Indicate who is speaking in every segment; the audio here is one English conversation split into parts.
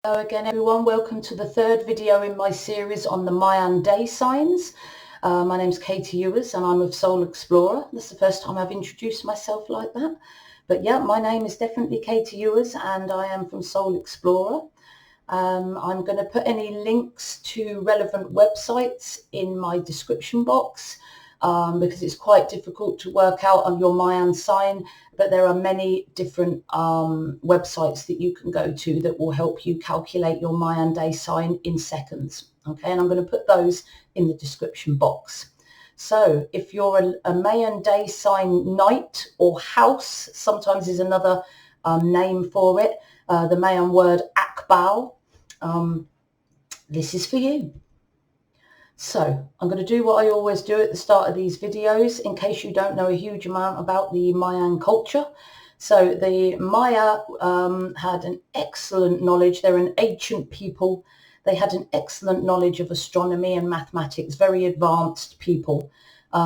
Speaker 1: Hello again everyone, welcome to the third video in my series on the Mayan Day Signs. My name's Katie Ewers and I'm of Soul Explorer. This is the first time I've introduced myself like that. But yeah, my name is definitely Katie Ewers and I am from Soul Explorer. I'm going to put any links to relevant websites in my description box because it's quite difficult to work out on your Mayan sign, but there are many different websites that you can go to that will help you calculate your Mayan day sign in seconds. Okay, and I'm going to put those in the description box. So if you're a Mayan day sign night or house, sometimes is another name for it, the Mayan word Akbal, this is for you. So I'm going to do what I always do at the start of these videos in case you don't know a huge amount about the Mayan culture. So the Maya had an excellent knowledge. They're an ancient people. They had an excellent knowledge of astronomy and mathematics, very advanced people.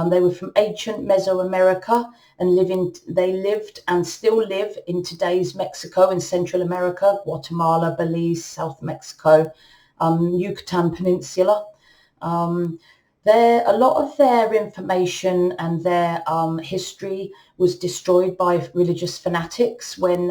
Speaker 1: They were from ancient Mesoamerica and they lived and still live in today's Mexico and Central America, Guatemala, Belize, South Mexico, Yucatan Peninsula. A lot of their information and their history was destroyed by religious fanatics when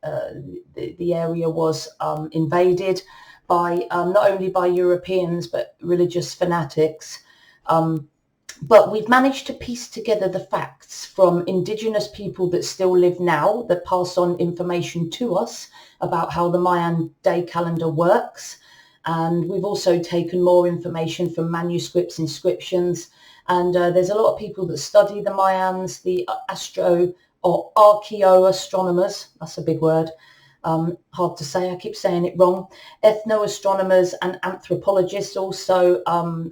Speaker 1: the area was invaded by not only by Europeans but religious fanatics. But we've managed to piece together the facts from indigenous people that still live now, that pass on information to us about how the Mayan day calendar works. And we've also taken more information from manuscripts, inscriptions, and there's a lot of people that study the Mayans, the archaeoastronomers, that's a big word, hard to say, I keep saying it wrong, ethnoastronomers and anthropologists also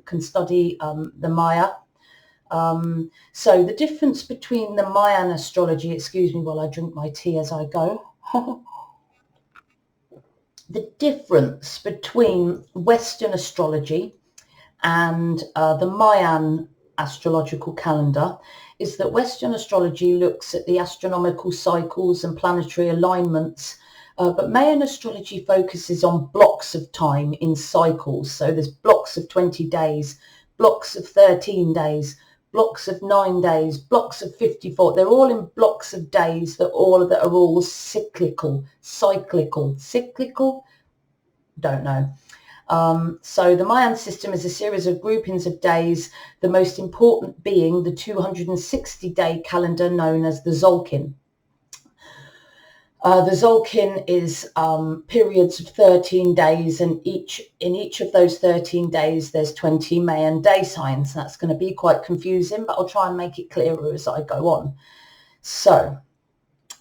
Speaker 1: can study the Maya. So the difference between the Mayan astrology, excuse me while I drink my tea as I go, the difference between Western astrology and the Mayan astrological calendar is that Western astrology looks at the astronomical cycles and planetary alignments, but Mayan astrology focuses on blocks of time in cycles. So there's blocks of 20 days, blocks of 13 days, blocks of 9 days, blocks of 54. They're all in blocks of days that are all cyclical, don't know. So the Mayan system is a series of groupings of days, the most important being the 260-day calendar known as the Tzolkin. The Tzolkin is periods of 13 days, and in each of those 13 days there's 20 Mayan day signs. That's going to be quite confusing, but I'll try and make it clearer as I go on. So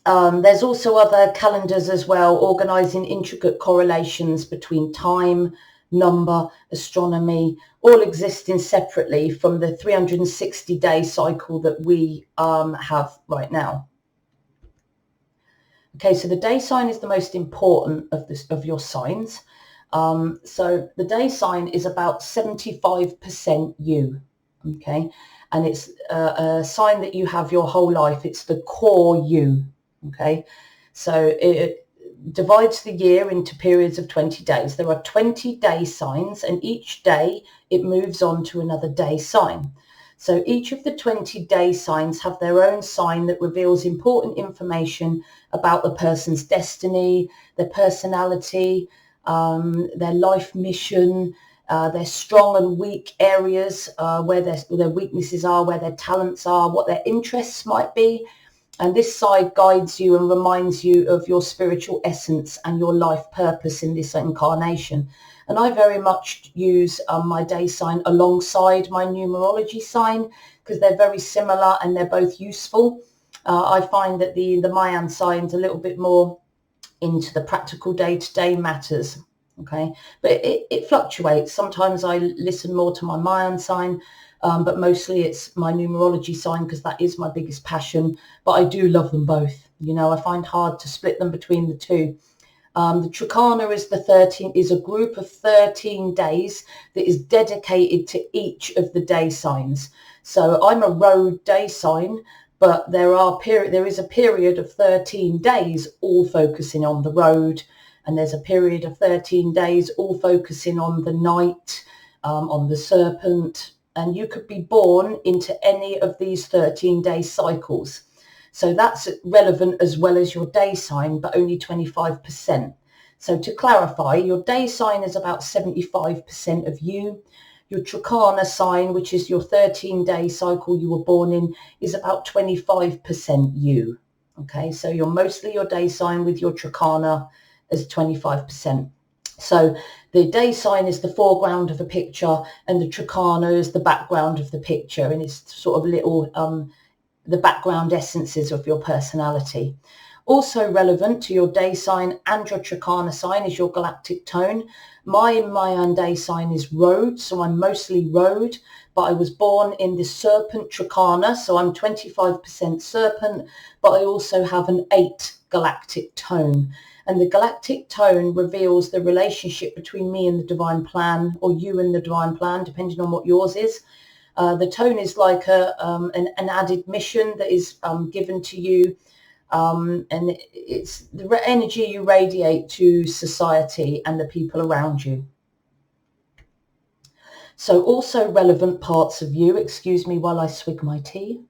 Speaker 1: there's also other calendars as well, organising intricate correlations between time, number, astronomy, all existing separately from the 360-day cycle that we have right now. Okay, so the day sign is the most important of your signs. So the day sign is about 75% you, okay? And it's a sign that you have your whole life. It's the core you, okay? So it divides the year into periods of 20 days. There are 20 day signs, and each day it moves on to another day sign. So each of the 20 day signs have their own sign that reveals important information about the person's destiny, their personality, their life mission, their strong and weak areas, where their weaknesses are, where their talents are, what their interests might be. And this side guides you and reminds you of your spiritual essence and your life purpose in this incarnation. And I very much use my day sign alongside my numerology sign because they're very similar and they're both useful. I find that the Mayan sign's a little bit more into the practical day-to-day matters. Okay, but it fluctuates. Sometimes I listen more to my Mayan sign, but mostly it's my numerology sign because that is my biggest passion. But I do love them both. You know, I find hard to split them between the two. The Trikana is a group of 13 days that is dedicated to each of the day signs. So I'm a road day sign, but there is a period of 13 days all focusing on the road and there's a period of 13 days all focusing on the night, on the serpent, and you could be born into any of these 13-day cycles. So that's relevant as well as your day sign, but only 25%. So to clarify, your day sign is about 75% of you. Your Trikana sign, which is your 13-day cycle you were born in, is about 25% you. Okay, so you're mostly your day sign with your Trikana as 25%. So the day sign is the foreground of a picture and the Trikana is the background of the picture, and it's sort of little the background essences of your personality. Also relevant to your day sign and your Trikana sign is your galactic tone. My Mayan day sign is road, so I'm mostly road, but I was born in the serpent Trikana, so I'm 25% serpent, but I also have an 8 galactic tone. And the galactic tone reveals the relationship between me and the divine plan, or you and the divine plan, depending on what yours is. The tone is like an added mission that is given to you, and it's the energy you radiate to society and the people around you. So also relevant parts of you, excuse me while I swig my tea.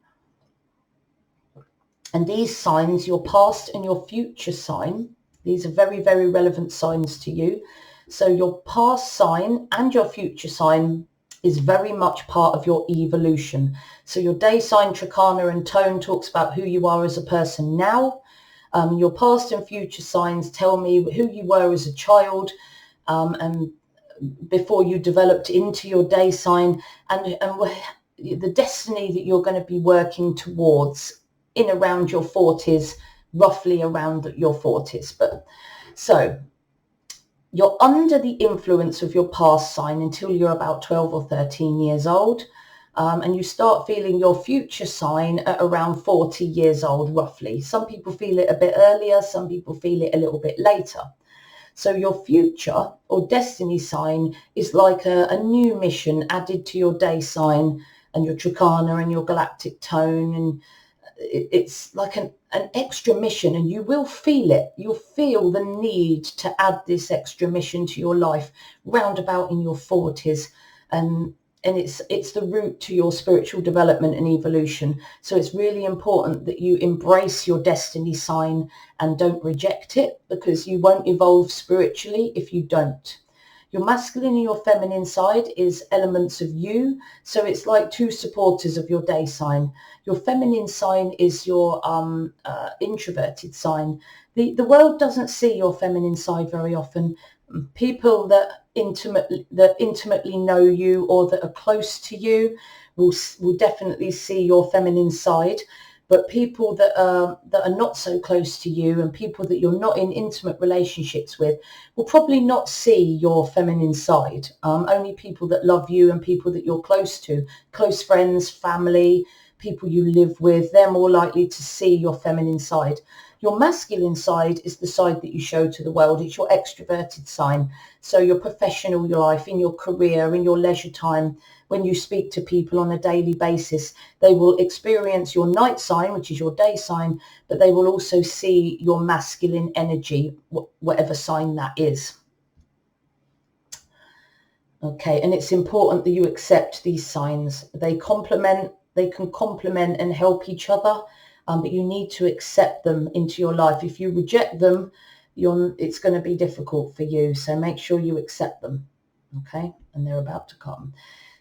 Speaker 1: And these signs, your past and your future sign, these are very, very relevant signs to you. So your past sign and your future sign is very much part of your evolution. So your day sign, Trikana and tone talks about who you are as a person now. Your past and future signs tell me who you were as a child and before you developed into your day sign, and the destiny that you're going to be working towards in around your 40s, roughly around your 40s. But so you're under the influence of your past sign until you're about 12 or 13 years old. And you start feeling your future sign at around 40 years old, roughly. Some people feel it a bit earlier, some people feel it a little bit later. So your future or destiny sign is like a new mission added to your day sign and your Trikana and your galactic tone. And it's like an extra mission, and you will feel it. You'll feel the need to add this extra mission to your life roundabout in your 40s. And it's the route to your spiritual development and evolution. So it's really important that you embrace your destiny sign and don't reject it, because you won't evolve spiritually if you don't. Your masculine and your feminine side is elements of you. So it's like two supporters of your day sign. Your feminine sign is your introverted sign. The world doesn't see your feminine side very often. People that intimately know you or that are close to you will definitely see your feminine side, but people that are not so close to you and people that you're not in intimate relationships with will probably not see your feminine side. Only people that love you and people that you're close to, close friends, family, people you live with, they're more likely to see your feminine side. Your masculine side is the side that you show to the world. It's your extroverted sign. So your professional life, in your career, in your leisure time, when you speak to people on a daily basis, they will experience your night sign, which is your day sign, but they will also see your masculine energy, whatever sign that is. Okay, and it's important that you accept these signs. They can complement and help each other. But you need to accept them into your life. If you reject them, it's going to be difficult for you. So make sure you accept them. Okay, and they're about to come.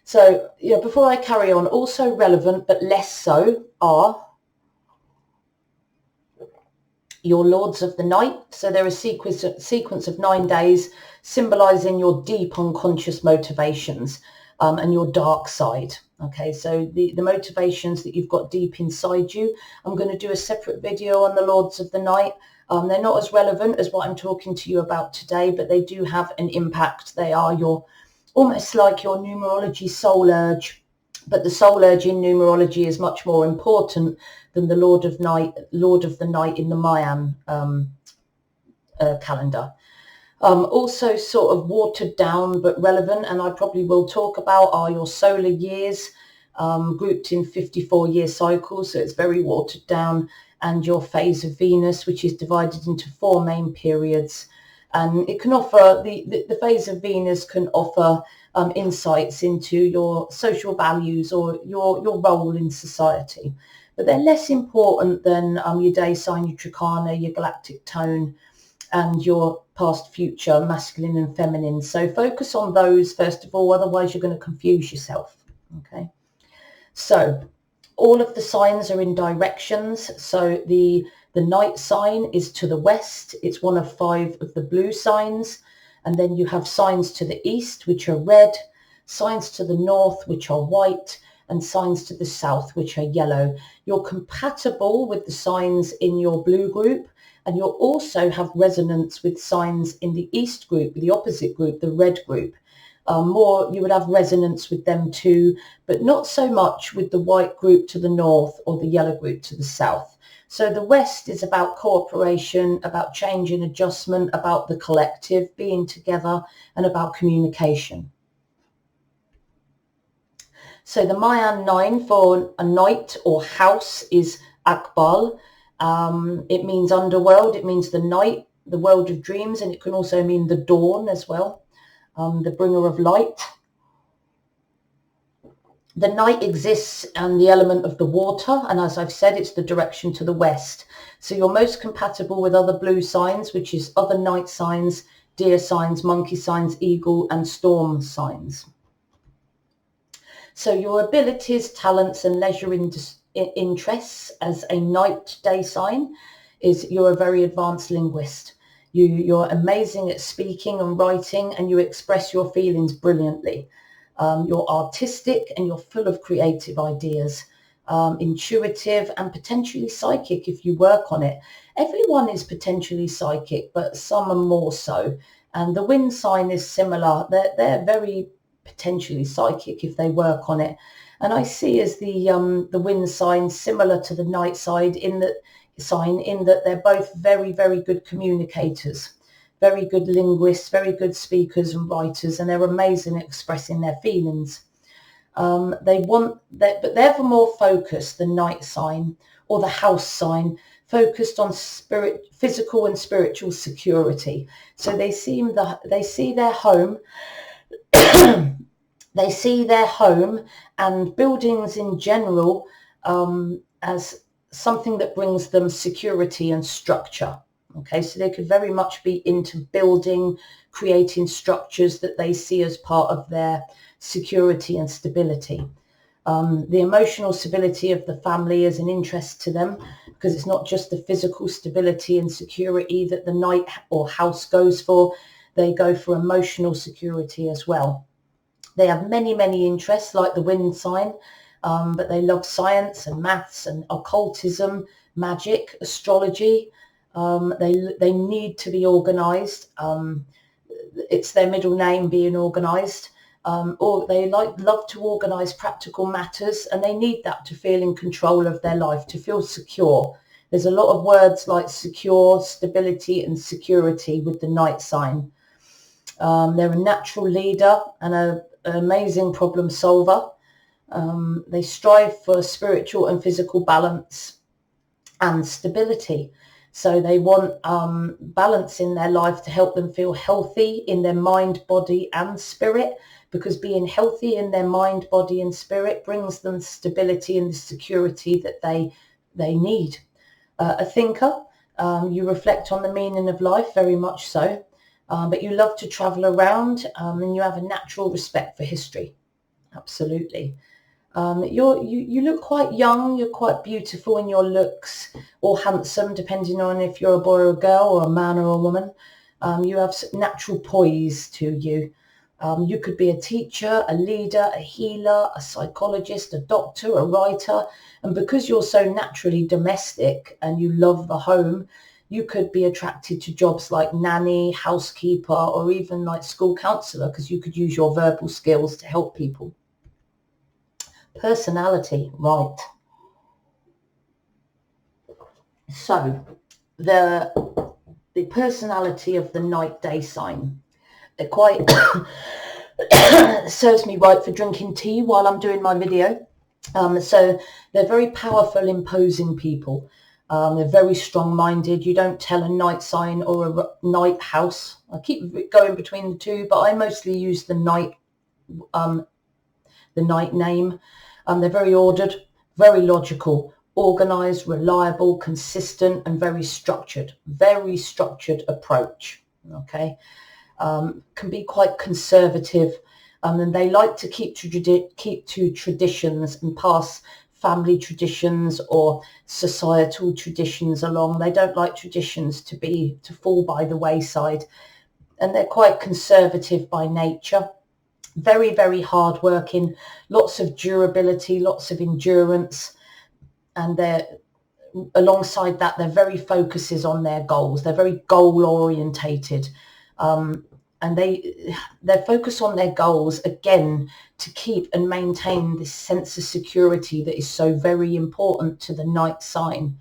Speaker 1: So before I carry on, also relevant but less so are your lords of the night. So they're a sequence of 9 days symbolizing your deep unconscious motivations and your dark side. Okay, so the motivations that you've got deep inside you. I'm going to do a separate video on the Lords of the Night. They're not as relevant as what I'm talking to you about today, but they do have an impact. They are almost like your numerology soul urge, but the soul urge in numerology is much more important than the Lord of the Night in the Mayan calendar. Also sort of watered down but relevant, and I probably will talk about, are your solar years, grouped in 54-year cycles, so it's very watered down, and your phase of Venus, which is divided into 4 main periods. And it can offer, the phase of Venus can offer insights into your social values or your role in society. But they're less important than your day sign, your trikana, your galactic tone, and your past, future, masculine and feminine. So focus on those first of all, otherwise you're going to confuse yourself. Okay. So all of the signs are in directions. So the night sign is to the west. It's one of 5 of the blue signs. And then you have signs to the east, which are red, signs to the north, which are white, and signs to the south, which are yellow. You're compatible with the signs in your blue group, and you'll also have resonance with signs in the east group, the opposite group, the red group. More, you would have resonance with them too, but not so much with the white group to the north or the yellow group to the south. So the West is about cooperation, about change and adjustment, about the collective being together, and about communication. So the Mayan 9 for a night or house is Akbal. It means underworld, it means the night, the world of dreams, and it can also mean the dawn as well, the bringer of light. The night exists in the element of the water, and as I've said, it's the direction to the west. So you're most compatible with other blue signs, which is other night signs, deer signs, monkey signs, eagle and storm signs. So your abilities, talents and leisure interests as a night day sign is you're a very advanced linguist. You're amazing at speaking and writing, and you express your feelings brilliantly. You're artistic and you're full of creative ideas, intuitive and potentially psychic if you work on it. Everyone is potentially psychic, but some are more so. And the wind sign is similar. They're very potentially psychic if they work on it. And I see as the wind sign similar to the night side in that they're both very, very good communicators, very good linguists, very good speakers and writers, and they're amazing at expressing their feelings. But they're for more focused, the night sign or the house sign, focused on physical and spiritual security. So they see their home they see their home and buildings in general as something that brings them security and structure. Okay, so they could very much be into building, creating structures that they see as part of their security and stability. The emotional stability of the family is an interest to them, because it's not just the physical stability and security that the night or house goes for. They go for emotional security as well. They have many, many interests like the wind sign, but they love science and maths and occultism, magic, astrology. They need to be organised. It's their middle name, being organised. Or they love to organise practical matters, and they need that to feel in control of their life, to feel secure. There's a lot of words like secure, stability and security with the night sign. They're a natural leader and an amazing problem solver. They strive for spiritual and physical balance and stability. So they want balance in their life to help them feel healthy in their mind, body and spirit, because being healthy in their mind, body and spirit brings them stability and the security that they need. A thinker, you reflect on the meaning of life, very much so, but you love to travel around, and you have a natural respect for history. Absolutely. You look quite young, you're quite beautiful in your looks, or handsome, depending on if you're a boy or a girl, or a man or a woman. You have natural poise to you. You could be a teacher, a leader, a healer, a psychologist, a doctor, a writer. And because you're so naturally domestic and you love the home, you could be attracted to jobs like nanny, housekeeper, or even like school counsellor, because you could use your verbal skills to help people. Personality, right. So the personality of the night day sign, they're quite serves me right for drinking tea while I'm doing my video. So they're very powerful, imposing people. They're very strong-minded. You don't tell a night sign or a night house. I keep going between the two, but I mostly use the night name. They're very ordered, very logical, organized, reliable, consistent, and very structured approach. Okay. Can be quite conservative, and they like to keep to traditions and pass family traditions or societal traditions along. They don't like traditions to fall by the wayside, and they're quite conservative by nature. Very, very hard working, lots of durability, lots of endurance, and alongside that, they're very focuses on their goals. They're very goal orientated, and they focus on their goals again to keep and maintain this sense of security that is so very important to the night sign.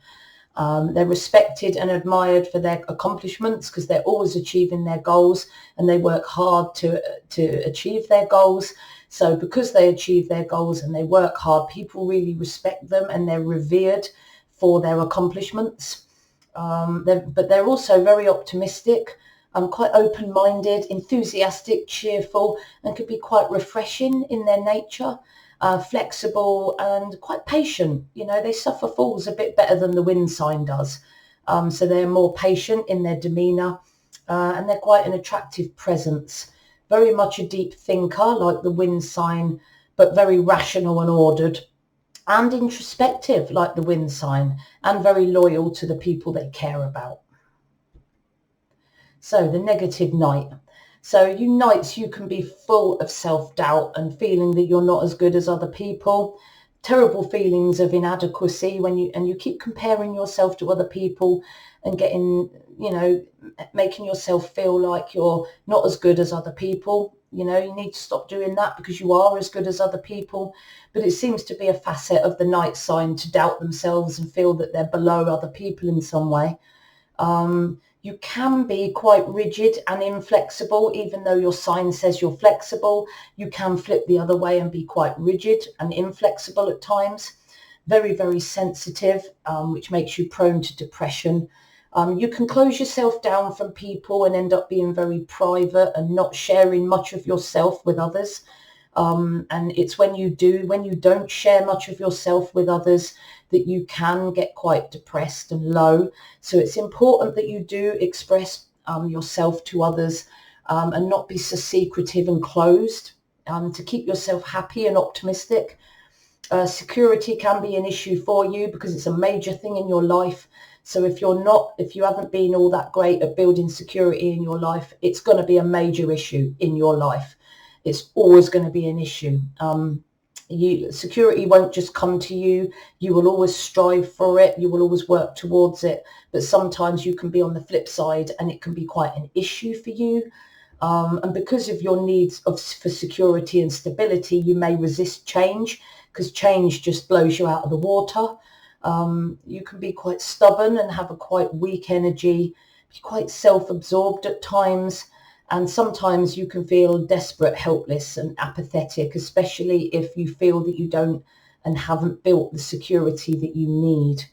Speaker 1: They're respected and admired for their accomplishments because they're always achieving their goals, and they work hard to achieve their goals. So because they achieve their goals and they work hard, people really respect them and they're revered for their accomplishments. But they're also very optimistic, quite open-minded, enthusiastic, cheerful, and could be quite refreshing in their nature. Flexible and quite patient. You know, they suffer fools a bit better than the wind sign does. So they're more patient in their demeanour, and they're quite an attractive presence. Very much a deep thinker like the wind sign, but very rational and ordered, and introspective like the wind sign, and very loyal to the people they care about. So the negative night. So you nights, you can be full of self-doubt and feeling that you're not as good as other people. Terrible feelings of inadequacy when you keep comparing yourself to other people and getting, making yourself feel like you're not as good as other people. You know, you need to stop doing that because you are as good as other people. But it seems to be a facet of the night sign to doubt themselves and feel that they're below other people in some way. You can be quite rigid and inflexible, even though your sign says you're flexible. You can flip the other way and be quite rigid and inflexible at times. Very, very sensitive, which makes you prone to depression. You can close yourself down from people and end up being very private and not sharing much of yourself with others. And it's when you don't share much of yourself with others that you can get quite depressed and low. So it's important that you do express yourself to others and not be so secretive and closed, to keep yourself happy and optimistic. Security can be an issue for you because it's a major thing in your life. So if you haven't been all that great at building security in your life, it's going to be a major issue in your life. It's always going to be an issue. Security won't just come to you. You will always strive for it. You will always work towards it. But sometimes you can be on the flip side and it can be quite an issue for you. And because of your needs for security and stability, you may resist change because change just blows you out of the water. You can be quite stubborn and have a quite weak energy, be quite self-absorbed at times. And sometimes you can feel desperate, helpless and apathetic, especially if you feel that you don't and haven't built the security that you need.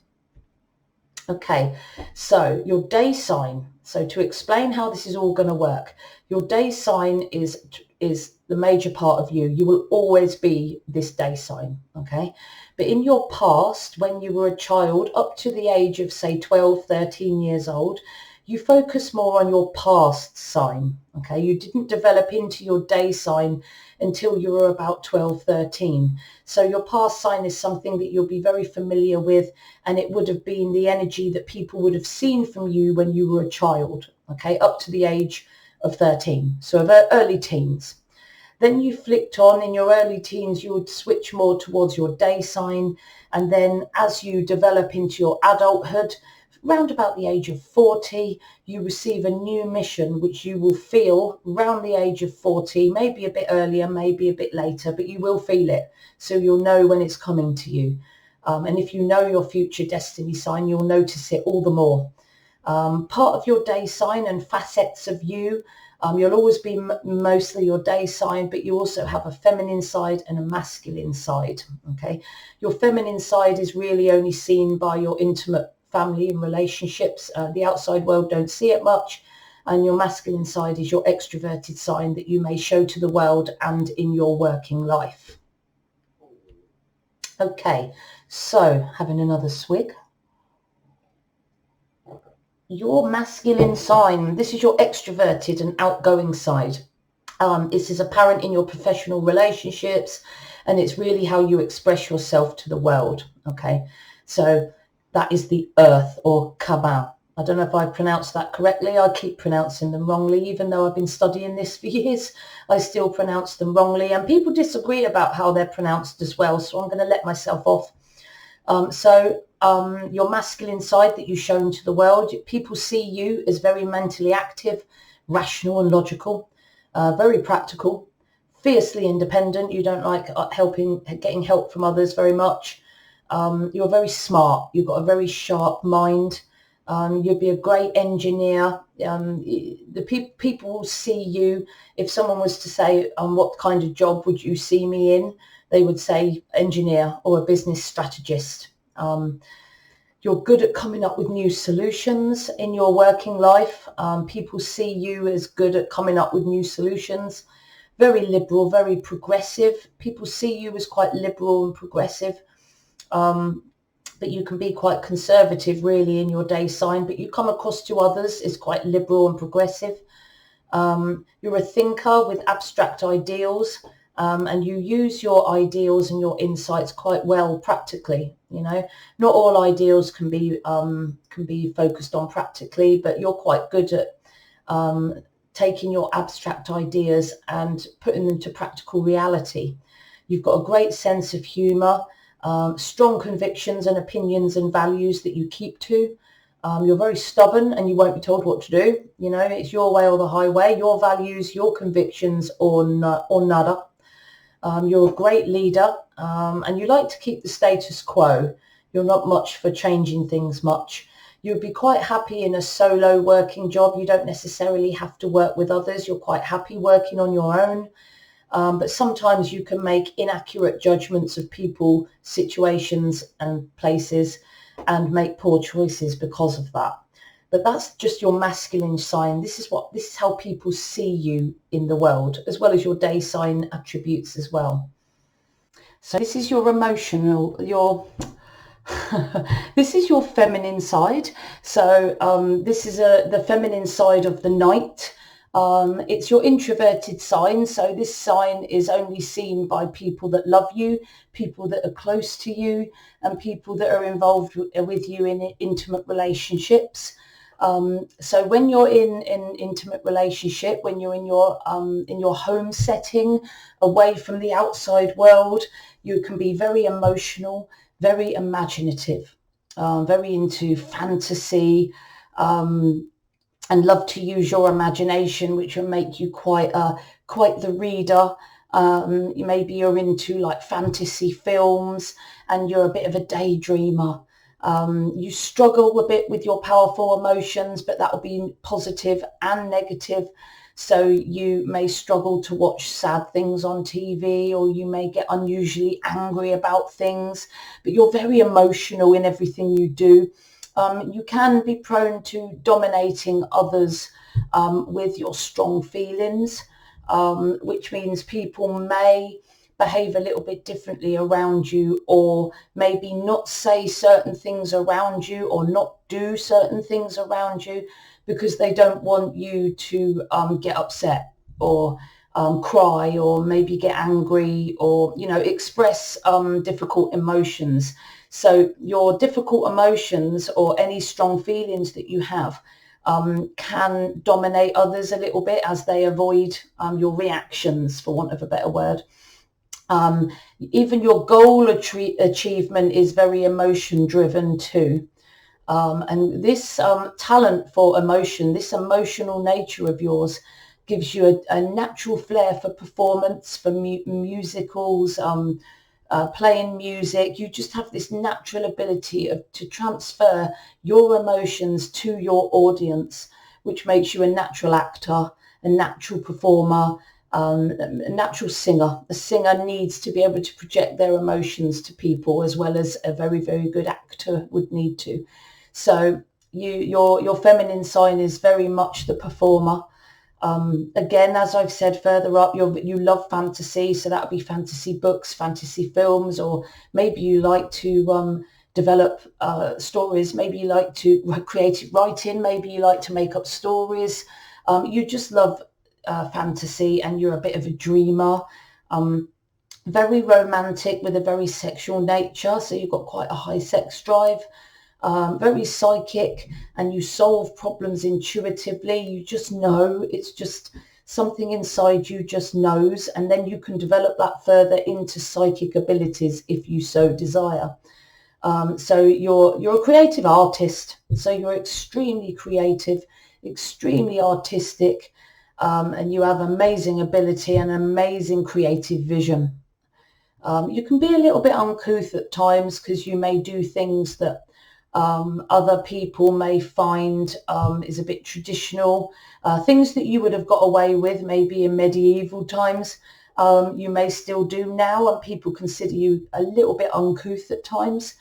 Speaker 1: Okay, so your day sign. So to explain how this is all going to work, your day sign is the major part of you. You will always be this day sign, okay? But in your past, when you were a child, up to the age of, say, 12, 13 years old, you focus more on your past sign, okay? You didn't develop into your day sign until you were about 12, 13. So your past sign is something that you'll be very familiar with, and it would have been the energy that people would have seen from you when you were a child, okay, up to the age of 13, so of early teens. Then you flicked on in your early teens, you would switch more towards your day sign, and then as you develop into your adulthood, round about the age of 40, you receive a new mission, which you will feel around the age of 40, maybe a bit earlier, maybe a bit later, but you will feel it. So you'll know when it's coming to you. And if you know your future destiny sign, you'll notice it all the more. Part of your day sign and facets of you, you'll always be mostly your day sign, but you also have a feminine side and a masculine side, okay? Your feminine side is really only seen by your intimate family and relationships. The outside world don't see it much. And your masculine side is your extroverted sign that you may show to the world and in your working life. Okay, so having another swig. Your masculine sign, this is your extroverted and outgoing side. This is apparent in your professional relationships, and it's really how you express yourself to the world. Okay, so that is the earth, or Akbal. I don't know if I pronounced that correctly. I keep pronouncing them wrongly, even though I've been studying this for years. I still pronounce them wrongly, and people disagree about how they're pronounced as well. So I'm going to let myself off. Your masculine side that you've shown to the world, people see you as very mentally active, rational and logical, very practical, fiercely independent. You don't like getting help from others very much. You're very smart. You've got a very sharp mind. You'd be a great engineer. People will see you. If someone was to say, what kind of job would you see me in? They would say engineer or a business strategist. You're good at coming up with new solutions in your working life. People see you as good at coming up with new solutions. Very liberal, very progressive. People see you as quite liberal and progressive. But you can be quite conservative really in your day sign, but you come across to others as quite liberal and progressive. You're a thinker with abstract ideals, and you use your ideals and your insights quite well practically. You know, not all ideals can be focused on practically, but you're quite good at taking your abstract ideas and putting them to practical reality. You've got a great sense of humour. Strong convictions and opinions and values that you keep to. You're very stubborn and you won't be told what to do. You know, it's your way or the highway, your values, your convictions or nada. You're a great leader, and you like to keep the status quo. You're not much for changing things much. You'd be quite happy in a solo working job. You don't necessarily have to work with others. You're quite happy working on your own. But sometimes you can make inaccurate judgments of people, situations and places and make poor choices because of that. But that's just your masculine sign. This is how people see you in the world, as well as your day sign attributes as well. So this is your this is your feminine side. So this is the feminine side of the night. It's your introverted sign, so this sign is only seen by people that love you, people that are close to you, and people that are involved with you in intimate relationships. So when you're in intimate relationship, when you're in your home setting, away from the outside world, you can be very emotional, very imaginative, very into fantasy, and love to use your imagination, which will make you quite the reader. Maybe you're into like fantasy films and you're a bit of a daydreamer. You struggle a bit with your powerful emotions, but that will be positive and negative. So you may struggle to watch sad things on TV, or you may get unusually angry about things, but you're very emotional in everything you do. You can be prone to dominating others with your strong feelings, which means people may behave a little bit differently around you, or maybe not say certain things around you or not do certain things around you because they don't want you to get upset or cry, or maybe get angry, or, you know, express difficult emotions. So your difficult emotions or any strong feelings that you have can dominate others a little bit as they avoid your reactions, for want of a better word. Even your goal achievement is very emotion driven too. And this talent for emotion, this emotional nature of yours, gives you a natural flair for performance, for musicals, playing music. You just have this natural ability to transfer your emotions to your audience, which makes you a natural actor, a natural performer, a natural singer. A singer needs to be able to project their emotions to people as well as a very, very good actor would need to. So your feminine sign is very much the performer. Again, as I've said further up, you love fantasy, so that would be fantasy books, fantasy films, or maybe you like to develop stories. Maybe you like to creative writing. Maybe you like to make up stories. You just love fantasy, and you're a bit of a dreamer. Very romantic with a very sexual nature, so you've got quite a high sex drive. Very psychic, and you solve problems intuitively. You just know, it's just something inside you just knows, and then you can develop that further into psychic abilities if you so desire. So you're a creative artist, so you're extremely creative, extremely artistic, and you have amazing ability and amazing creative vision. You can be a little bit uncouth at times because you may do things that other people may find is a bit traditional. Things that you would have got away with maybe in medieval times, you may still do now, and people consider you a little bit uncouth at times.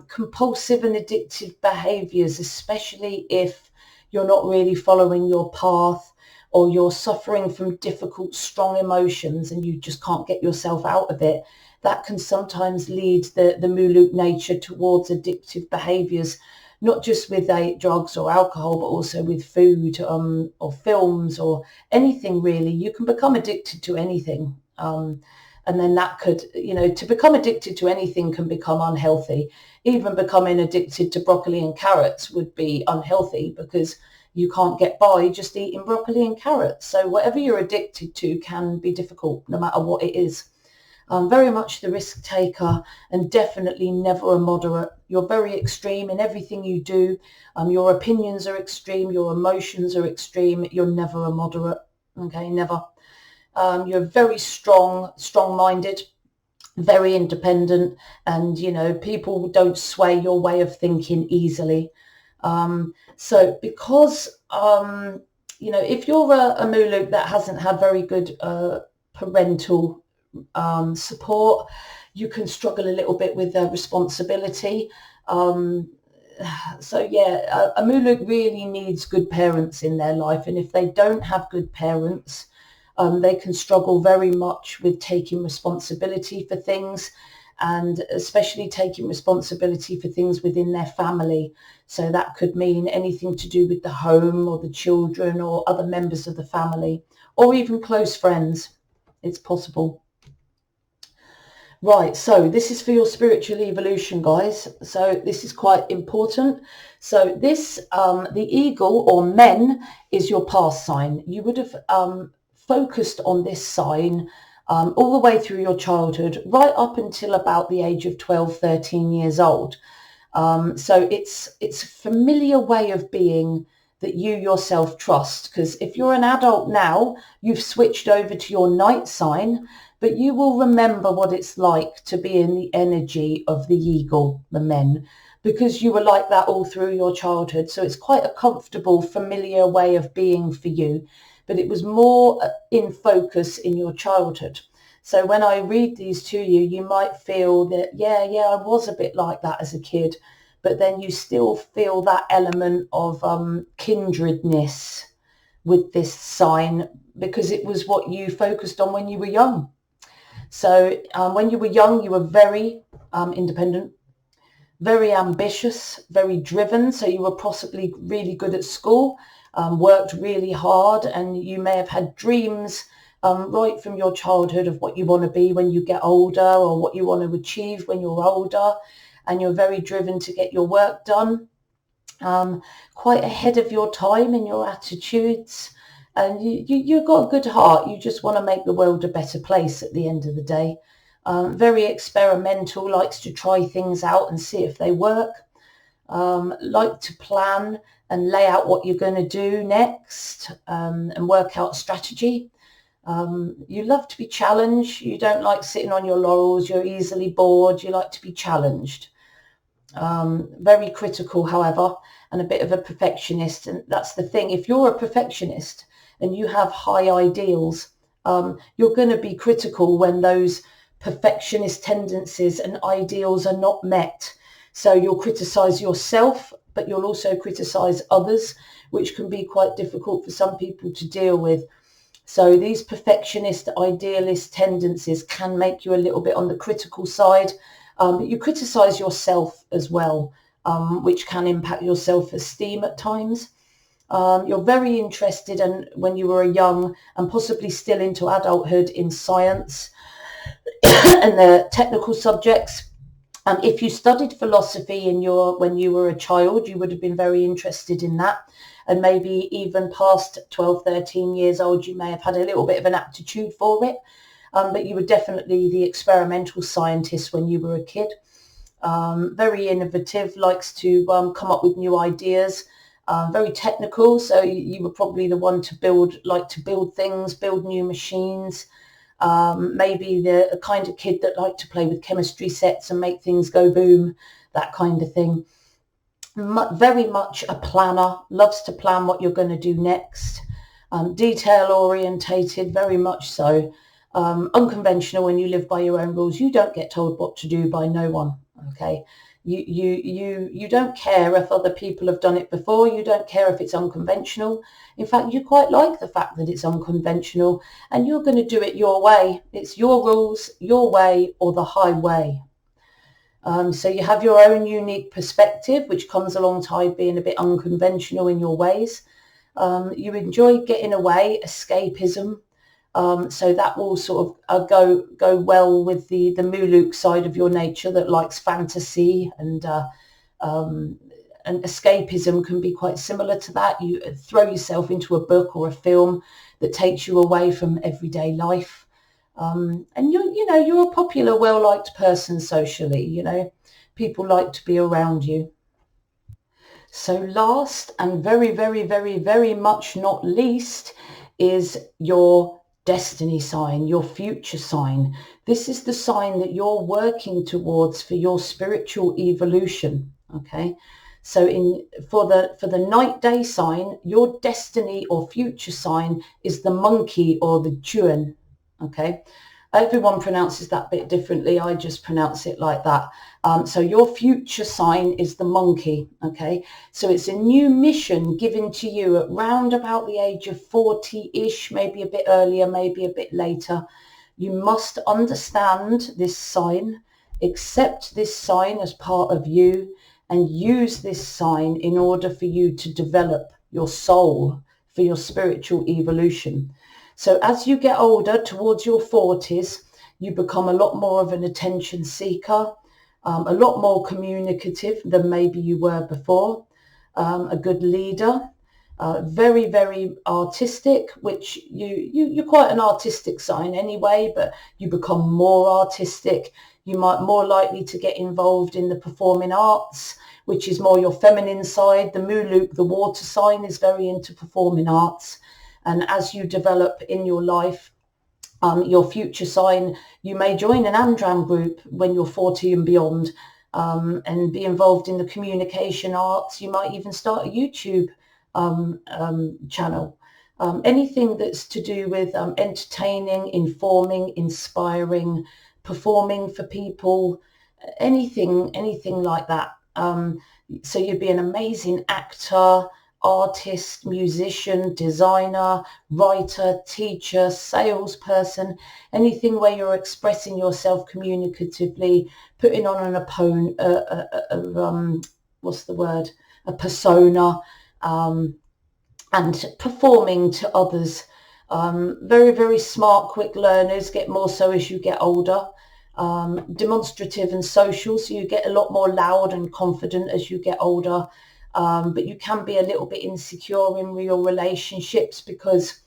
Speaker 1: Compulsive and addictive behaviours, especially if you're not really following your path, or you're suffering from difficult, strong emotions and you just can't get yourself out of it. That can sometimes lead the Muluk nature towards addictive behaviours, not just with drugs or alcohol, but also with food or films or anything really. You can become addicted to anything. And then that could, to become addicted to anything can become unhealthy. Even becoming addicted to broccoli and carrots would be unhealthy because you can't get by just eating broccoli and carrots. So whatever you're addicted to can be difficult, no matter what it is. Very much the risk taker, and definitely never a moderate. You're very extreme in everything you do. Your opinions are extreme. Your emotions are extreme. You're never a moderate. Okay, never. You're very strong-minded, very independent, and, people don't sway your way of thinking easily. So because, if you're a Muluk that hasn't had very good parental support, you can struggle a little bit with responsibility. So yeah, a Muluk really needs good parents in their life, and if they don't have good parents, they can struggle very much with taking responsibility for things, and especially taking responsibility for things within their family. So that could mean anything to do with the home or the children or other members of the family, or even close friends. It's possible. Right, so this is for your spiritual evolution, guys. So this is quite important. So this, the eagle or men, is your past sign. You would have focused on this sign all the way through your childhood, right up until about the age of 12, 13 years old. So it's a familiar way of being that you yourself trust, because if you're an adult now, you've switched over to your night sign, but you will remember what it's like to be in the energy of the eagle, the men, because you were like that all through your childhood. So it's quite a comfortable, familiar way of being for you, but it was more in focus in your childhood. So when I read these to you, you might feel that, yeah, I was a bit like that as a kid, but then you still feel that element of kindredness with this sign, because it was what you focused on when you were young. So when you were young, you were very independent, very ambitious, very driven. So you were possibly really good at school, worked really hard, and you may have had dreams right from your childhood of what you want to be when you get older, or what you want to achieve when you're older, and you're very driven to get your work done, quite ahead of your time in your attitudes, and you've got a good heart. You just want to make the world a better place at the end of the day. Very experimental, likes to try things out and see if they work, like to plan and lay out what you're going to do next, and work out strategy. You love to be challenged. You don't like sitting on your laurels. You're easily bored. You like to be challenged. Very critical, however, and a bit of a perfectionist. And that's the thing. If you're a perfectionist and you have high ideals, you're going to be critical when those perfectionist tendencies and ideals are not met. So you'll criticize yourself, but you'll also criticize others, which can be quite difficult for some people to deal with. So these perfectionist, idealist tendencies can make you a little bit on the critical side, but you criticize yourself as well, which can impact your self-esteem at times. You're very interested in, when you were young and possibly still into adulthood, in science and the technical subjects. If you studied philosophy when you were a child, you would have been very interested in that. And maybe even past 12, 13 years old, you may have had a little bit of an aptitude for it. But you were definitely the experimental scientist when you were a kid. Very innovative, likes to come up with new ideas. Very technical, so you were probably the one to build things, build new machines. Maybe the kind of kid that liked to play with chemistry sets and make things go boom, that kind of thing. Very much a planner, loves to plan what you're going to do next. Detail orientated, very much so. Unconventional, when you live by your own rules. You don't get told what to do by no one. Okay. You don't care if other people have done it before. You don't care if it's unconventional. In fact, you quite like the fact that it's unconventional, and you're going to do it your way. It's your rules, your way, or the highway. So you have your own unique perspective, which comes alongside being a bit unconventional in your ways. You enjoy getting away, escapism. So that will sort of go well with the Muluk side of your nature that likes fantasy, and escapism can be quite similar to that. You throw yourself into a book or a film that takes you away from everyday life. And you're a popular, well-liked person socially. People like to be around you. So last and very, very, very, very much not least is your destiny sign, your future sign. This is the sign that you're working towards for your spiritual evolution. Okay. So for the night day sign, your destiny or future sign is the monkey or the Chuan. Okay. Everyone pronounces that bit differently. I just pronounce it like that. So your future sign is the monkey. Okay. So it's a new mission given to you at round about the age of 40-ish, maybe a bit earlier, maybe a bit later. You must understand this sign, accept this sign as part of you, and use this sign in order for you to develop your soul for your spiritual evolution. So as you get older, towards your 40s, you become a lot more of an attention seeker, a lot more communicative than maybe you were before, a good leader, very, very artistic, which you're quite an artistic sign anyway, but you become more artistic. You might more likely to get involved in the performing arts, which is more your feminine side. The Muluk, the water sign, is very into performing arts. And as you develop in your life, your future sign, you may join an Amdram group when you're 40 and beyond, and be involved in the communication arts. You might even start a YouTube channel. Anything that's to do with entertaining, informing, inspiring, performing for people, anything like that. So you'd be an amazing actor, artist, musician, designer, writer, teacher, salesperson, anything where you're expressing yourself communicatively, putting on a persona, and performing to others. Very, very smart, quick learners, get more so as you get older. Demonstrative and social, so you get a lot more loud and confident as you get older. But you can be a little bit insecure in your relationships because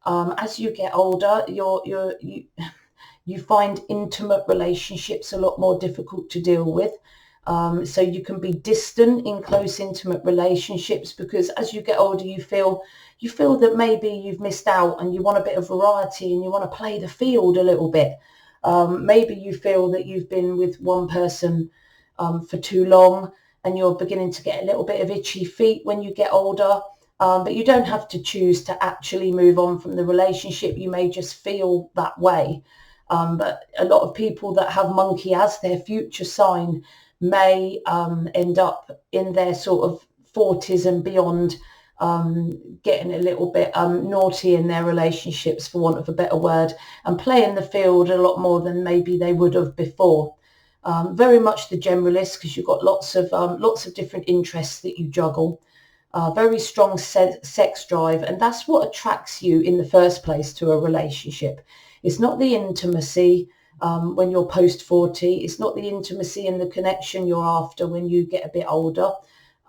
Speaker 1: as you get older, you find intimate relationships a lot more difficult to deal with. So you can be distant in close, intimate relationships because as you get older, you feel that maybe you've missed out and you want a bit of variety and you want to play the field a little bit. Maybe you feel that you've been with one person for too long, and you're beginning to get a little bit of itchy feet when you get older. But you don't have to choose to actually move on from the relationship. You may just feel that way. But a lot of people that have monkey as their future sign may end up in their sort of 40s and beyond, getting a little bit naughty in their relationships, for want of a better word, and playing the field a lot more than maybe they would have before. Very much the generalist, because you've got lots of different interests that you juggle. Very strong sex drive, and that's what attracts you in the first place to a relationship. It's not the intimacy when you're post 40. It's not the intimacy and the connection you're after when you get a bit older,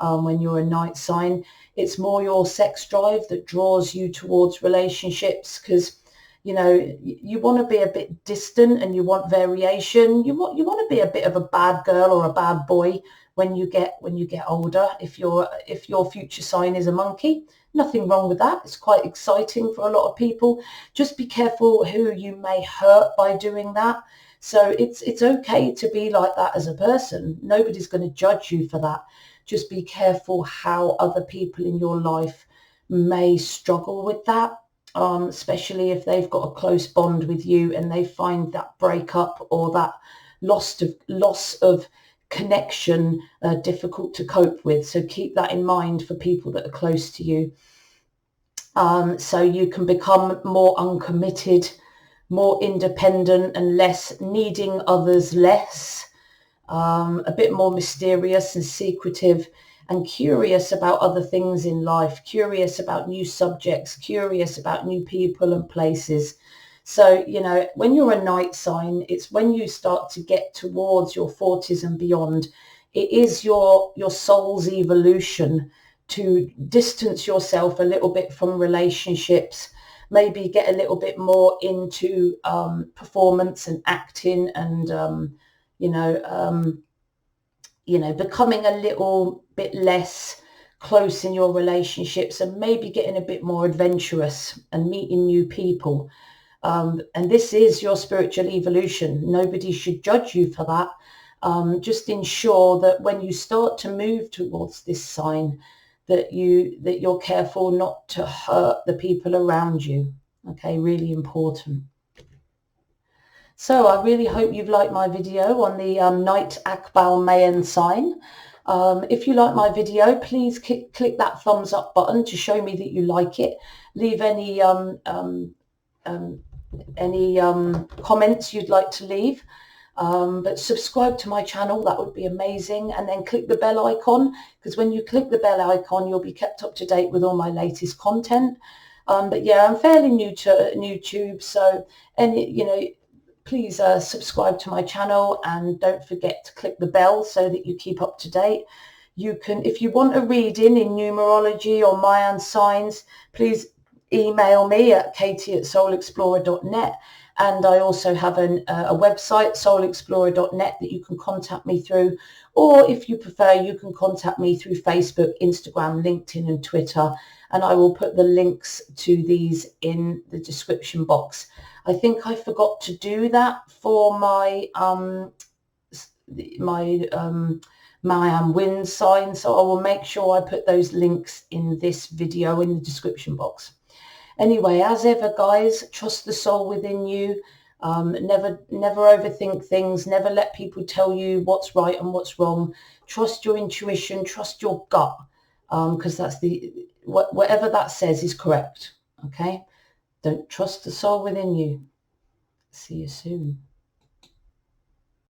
Speaker 1: when you're a night sign. It's more your sex drive that draws you towards relationships, because you know you want to be a bit distant and you want variation. You want to be a bit of a bad girl or a bad boy when you get older. If your future sign is a monkey, nothing wrong with that. It's quite exciting for a lot of people. Just be careful who you may hurt by doing that. So it's okay to be like that as a person. Nobody's going to judge you for that. Just be careful how other people in your life may struggle with that, especially if they've got a close bond with you and they find that breakup or that loss of connection difficult to cope with. So keep that in mind for people that are close to you. So you can become more uncommitted, more independent, and less needing others less. A bit more mysterious and secretive, and curious about other things in life, curious about new subjects, curious about new people and places. So, you know, when you're a night sign, it's when you start to get towards your 40s and beyond. It is your soul's evolution to distance yourself a little bit from relationships, maybe get a little bit more into performance and acting, and becoming a little bit less close in your relationships, and maybe getting a bit more adventurous and meeting new people. And this is your spiritual evolution. Nobody should judge you for that. Just ensure that when you start to move towards this sign, that you're careful not to hurt the people around you. Okay, really important. So I really hope you've liked my video on the Night Akbal Mayan sign. If you like my video, please click that thumbs up button to show me that you like it. Leave any comments you'd like to leave. But subscribe to my channel, that would be amazing. And then click the bell icon, because when you click the bell icon, you'll be kept up to date with all my latest content. But yeah, I'm fairly new to YouTube, so please subscribe to my channel, and don't forget to click the bell so that you keep up to date. You can, if you want a reading in numerology or Mayan signs, please email me at katie@soulexplorer.net. And I also have a website, soulexplorer.net, that you can contact me through. Or if you prefer, you can contact me through Facebook, Instagram, LinkedIn and Twitter. And I will put the links to these in the description box. I think I forgot to do that for my Mayan wind sign. So I will make sure I put those links in this video in the description box. Anyway, as ever, guys, trust the soul within you. Never overthink things. Never let people tell you what's right and what's wrong. Trust your intuition. Trust your gut, because that's whatever that says is correct. Okay? Don't trust the soul within you. See you soon.